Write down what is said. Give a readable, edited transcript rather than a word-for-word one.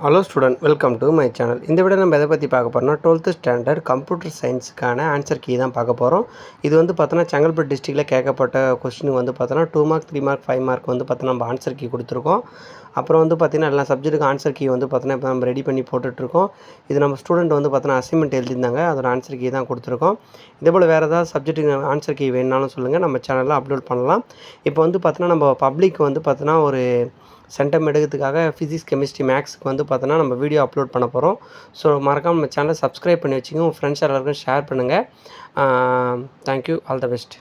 Hello student, welcome to my channel. இந்த விட நம்ம எதை பற்றி பார்க்க போகிறோம்னா 12th ஸ்டாண்டர்ட் கம்ப்யூட்டர் சயின்ஸுக்கான ஆன்சர் கீ தான் பார்க்க போகிறோம். இது வந்து பார்த்தோன்னா செங்கல்பட்டு டிஸ்ட்ரிக்டில் கேட்கப்பட்ட கொஸ்டின் வந்து பார்த்தோன்னா 2 மார்க் 3 மார்க் 5 மார்க் வந்து பார்த்தோன்னா நம்ம ஆன்சர் கீ கொடுத்துருக்கோம். அப்புறம் வந்து பார்த்திங்கன்னா எல்லா சப்ஜெக்ட்டுக்கும் ஆன்சர் கீ வந்து பார்த்தோன்னா இப்போ நம்ம ரெடி பண்ணி போட்டுட்ருக்கோம். இது நம்ம ஸ்டூடெண்ட் வந்து பார்த்தோன்னா அசைன்மெண்ட் எழுதியிருந்தாங்க, அதோட ஆன்சர் கீ தான் கொடுத்துருக்கோம். இதேபோல் வேறு ஏதாவது சப்ஜெக்ட்டுக்கு ஆன்சர் கீ வேணுனாலும் சொல்லுங்கள், நம்ம சேனலில் அப்லோட் பண்ணலாம். இப்போ வந்து பார்த்தோன்னா நம்ம பப்ளிக் வந்து பார்த்தோன்னா ஒரு சென்டம் எடுக்கிறதுக்காக ஃபிசிக்ஸ், கெமிஸ்ட்ரி, மேக்ஸுக்கு வந்து பார்த்தோன்னா நம்ம வீடியோ அப்லோட் பண்ண போகிறோம். ஸோ மறக்காமல் நம்ம சேனலை சப்ஸ்கிரைப் பண்ணி வச்சுங்க, உங்கள் ஃப்ரெண்ட்ஸ் எல்லாருக்கும் ஷேர் பண்ணுங்கள். Thank you, all the best.